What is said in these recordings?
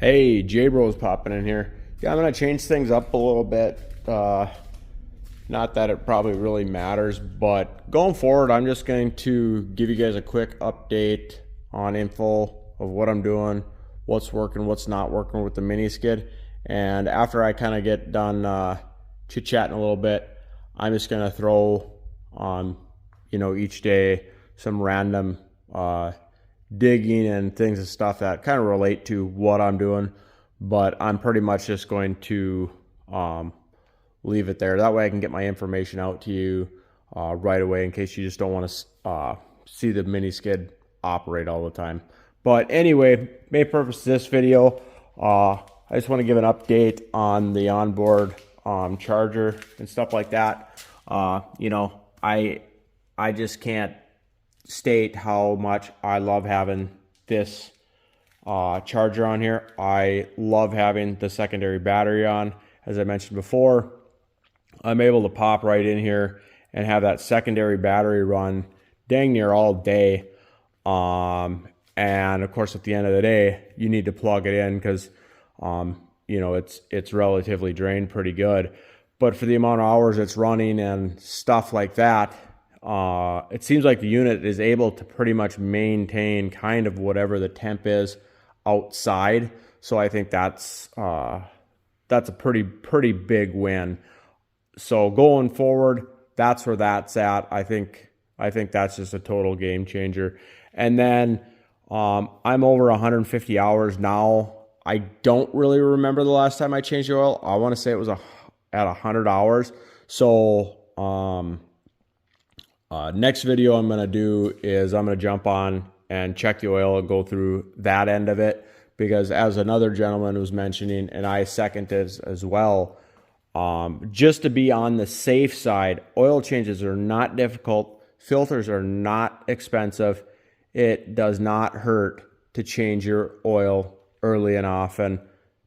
Hey, J-Bro's popping in here. Yeah, I'm going to change things up a little bit. Not that it probably really matters, but going forward, I'm just going to give you guys a quick update on info of what I'm doing, what's working, what's not working with the mini skid. And after I kind of get done chit-chatting a little bit, I'm just going to throw on, each day some random digging and things and stuff that kind of relate to what I'm doing, but I'm pretty much just going to leave it there. That way I can get my information out to you right away in case you just don't want to see the mini skid operate all the time. But anyway, main purpose of this video, I just want to give an update on the onboard charger and stuff like that. I just can't state how much I love having this charger on here. I love having the secondary battery on. As I mentioned before, I'm able to pop right in here and have that secondary battery run dang near all day. And of course, at the end of the day, you need to plug it in because it's relatively drained pretty good. But for the amount of hours it's running and stuff like that, it seems like the unit is able to pretty much maintain kind of whatever the temp is outside. So I think that's a pretty big win. So going forward, that's where that's at. I think that's just a total game changer. And then I'm over 150 hours now. I don't really remember the last time I changed the oil. I want to say it was at 100 hours. So next video I'm going to do is I'm going to jump on and check the oil and go through that end of it, because as another gentleman was mentioning, and I second this as well, just to be on the safe side, oil changes are not difficult. Filters are not expensive. It does not hurt to change your oil early and often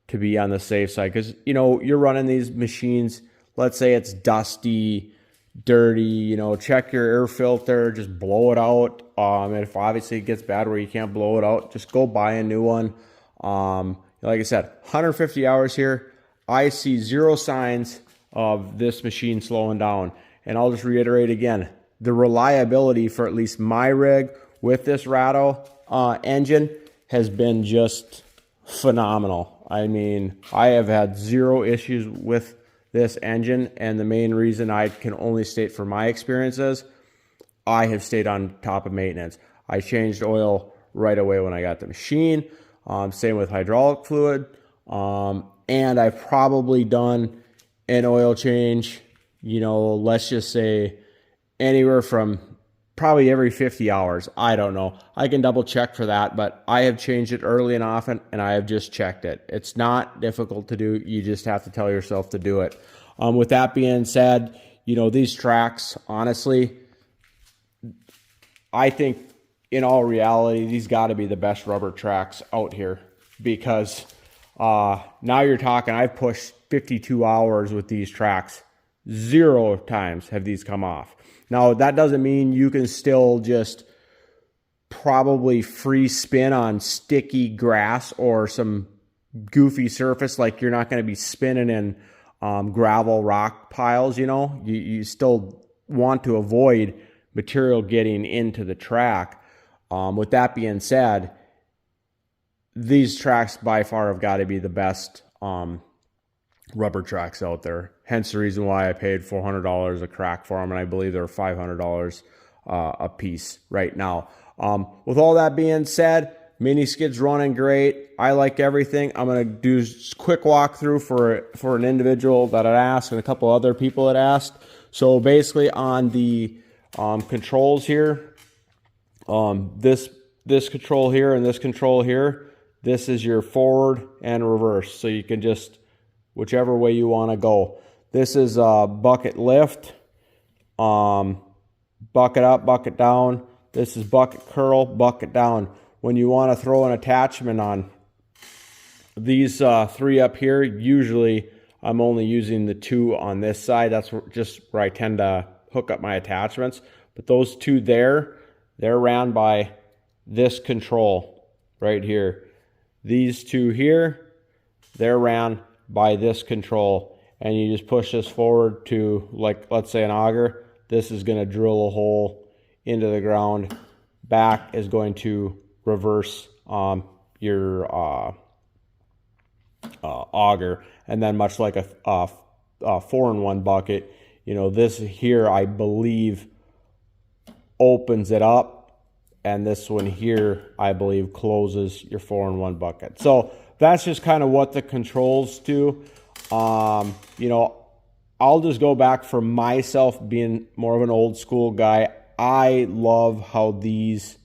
to be on the safe side. Because, you're running these machines, let's say it's dusty, dirty, check your air filter, just blow it out. And if obviously it gets bad where you can't blow it out, just go buy a new one. Like I said, 150 hours here. I see zero signs of this machine slowing down. And I'll just reiterate again, the reliability for at least my rig with this Ratto engine has been just phenomenal. I mean, I have had zero issues with this engine, and the main reason I can only state for my experiences, I have stayed on top of maintenance. I changed oil right away when I got the machine. Same with hydraulic fluid. And I've probably done an oil change, let's just say anywhere from probably every 50 hours. I don't know. I can double check for that, but I have changed it early and often, and I have just checked it. It's not difficult to do. You just have to tell yourself to do it. With that being said, these tracks, honestly, I think in all reality, these got to be the best rubber tracks out here, because now you're talking, I've pushed 52 hours with these tracks. 0 times have these come off. Now, that doesn't mean you can still just probably free spin on sticky grass or some goofy surface. Like, you're not going to be spinning in gravel rock piles, You still want to avoid material getting into the track. With that being said, these tracks by far have got to be the best rubber tracks out there. Hence the reason why I paid $400 a crack for them, and I believe they're $500 a piece right now. With all that being said, mini skid's running great. I like everything. I'm going to do a quick walkthrough for an individual that had asked and a couple other people had asked. So basically on the controls here, this control here and this control here, this is your forward and reverse. So you can just, whichever way you want to go. This is bucket lift, bucket up, bucket down. This is bucket curl, bucket down. When you want to throw an attachment on, these 3 up here, usually I'm only using the 2 on this side. That's just where I tend to hook up my attachments. But those 2 there, they're ran by this control right here. These 2 here, they're ran by this control, and you just push this forward to, like, let's say an auger. This is going to drill a hole into the ground. Back is going to reverse your auger, and then much like a 4-in-1 bucket, you know, this here I believe opens it up, and this one here I believe closes your 4-in-1 bucket. So that's just kind of what the controls do. You know, I'll just go back for myself, being more of an old school guy. I love how these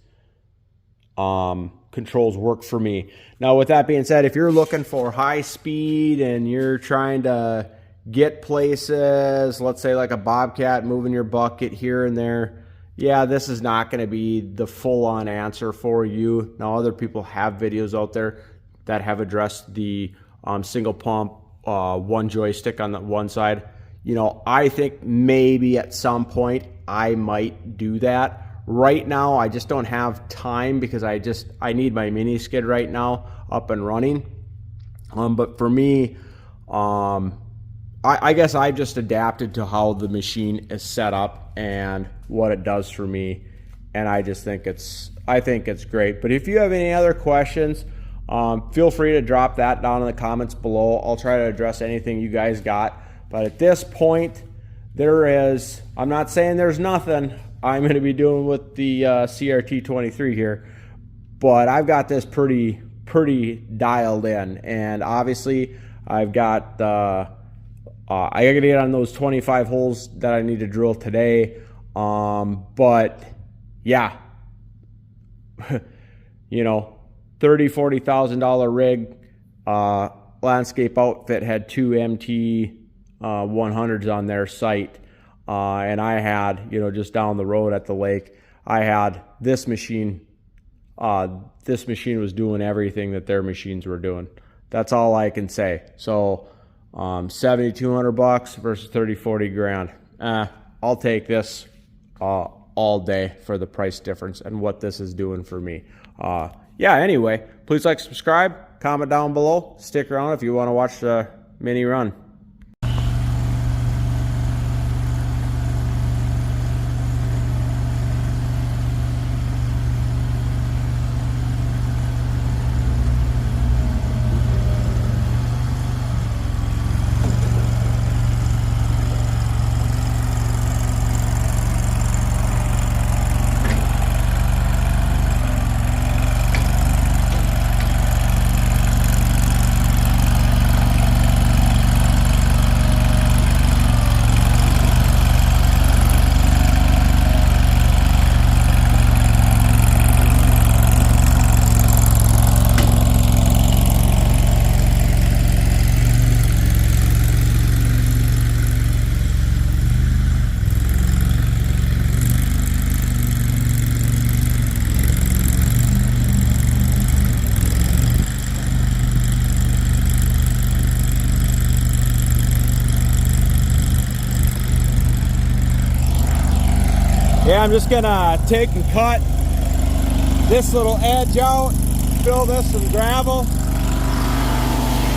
controls work for me. Now, with that being said, if you're looking for high speed and you're trying to get places, let's say like a Bobcat, moving your bucket here and there, yeah, this is not going to be the full-on answer for you. Now, other people have videos out there that have addressed the single pump, one joystick on the one side. You know, I think maybe at some point I might do that. Right now, I just don't have time because I need my mini skid right now up and running. But for me, I guess I just adapted to how the machine is set up and what it does for me, and I just think it's great. But if you have any other questions, feel free to drop that down in the comments below. I'll try to address anything you guys got. But at this point, I'm not saying there's nothing I'm going to be doing with the CRT23 here, but I've got this pretty dialed in, and obviously I've got I got to get on those 25 holes that I need to drill today. But yeah, you know, $30,000-$40,000 rig, landscape outfit had 2 MT 100s on their site, and I had, you know, just down the road at the lake, I had this machine. This machine was doing everything that their machines were doing. That's all I can say. So $7,200 versus $30-40 grand. I'll take this all day for the price difference and what this is doing for me. Yeah, anyway, please like, subscribe, comment down below, stick around if you want to watch the mini run. Yeah, I'm just gonna take and cut this little edge out, fill this with gravel,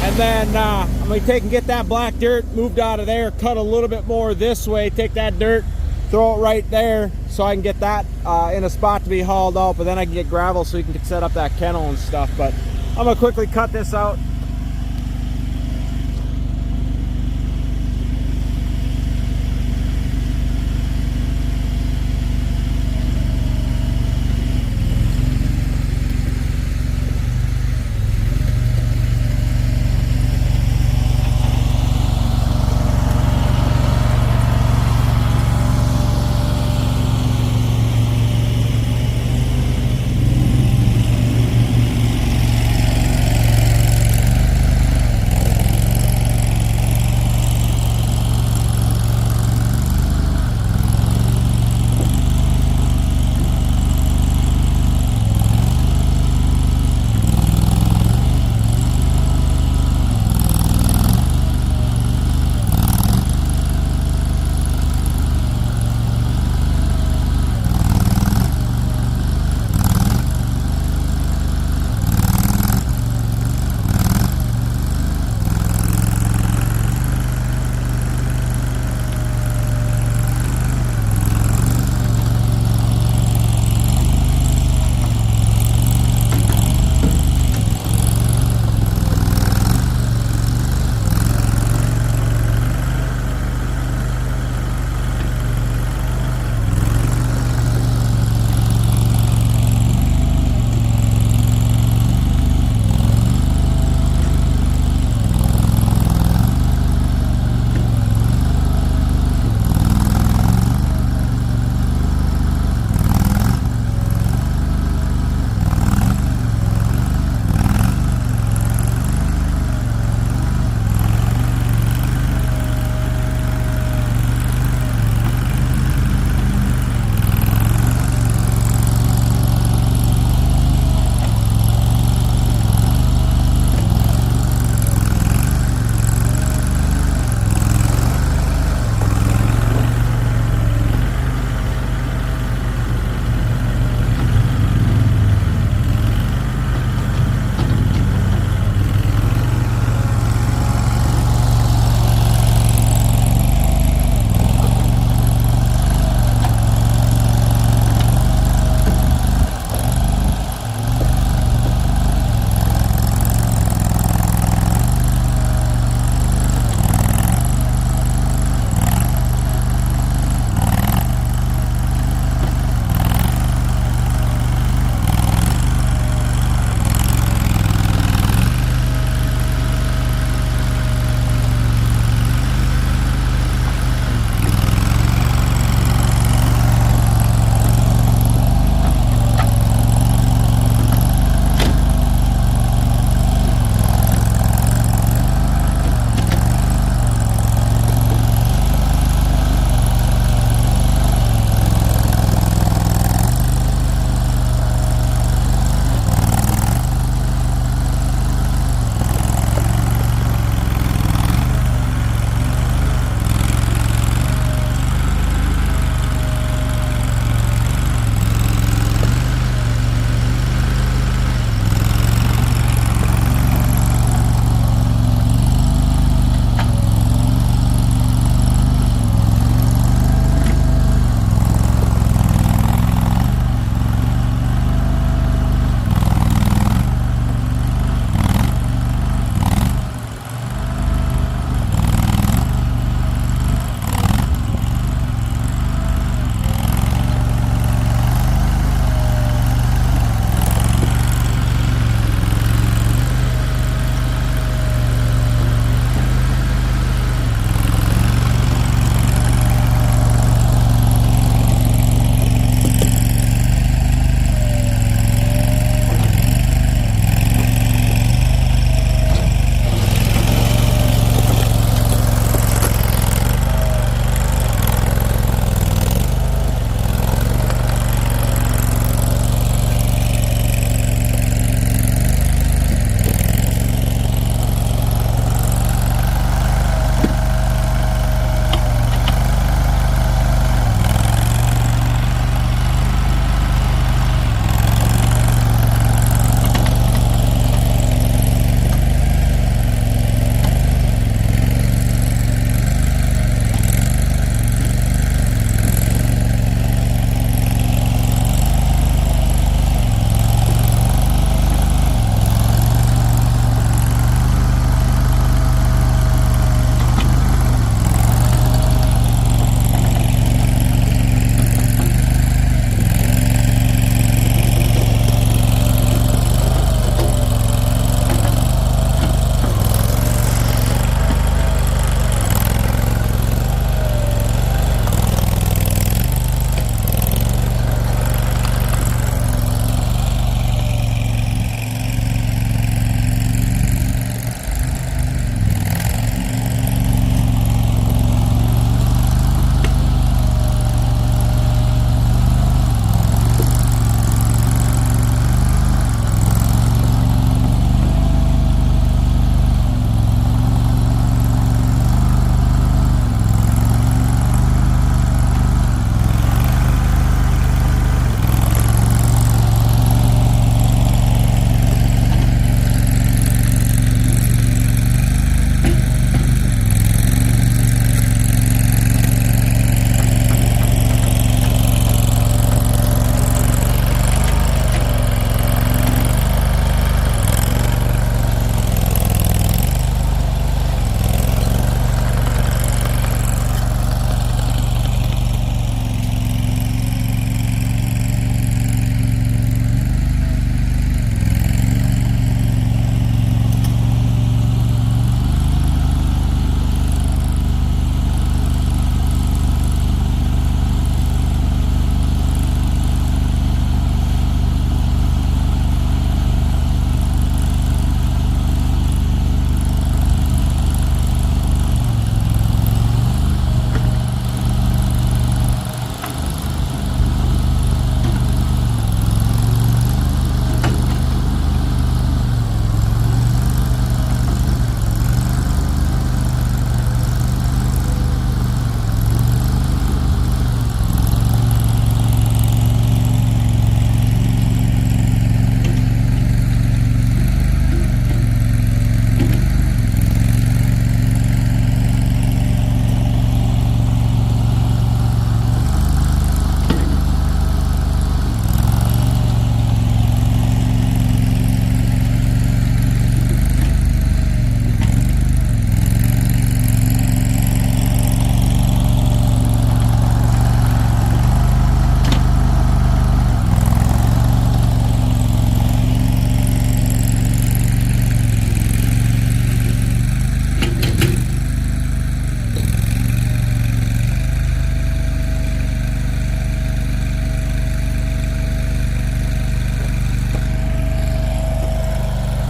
and then I'm gonna take and get that black dirt moved out of there, cut a little bit more this way, take that dirt, throw it right there so I can get that in a spot to be hauled out, but then I can get gravel so you can set up that kennel and stuff. But I'm gonna quickly cut this out,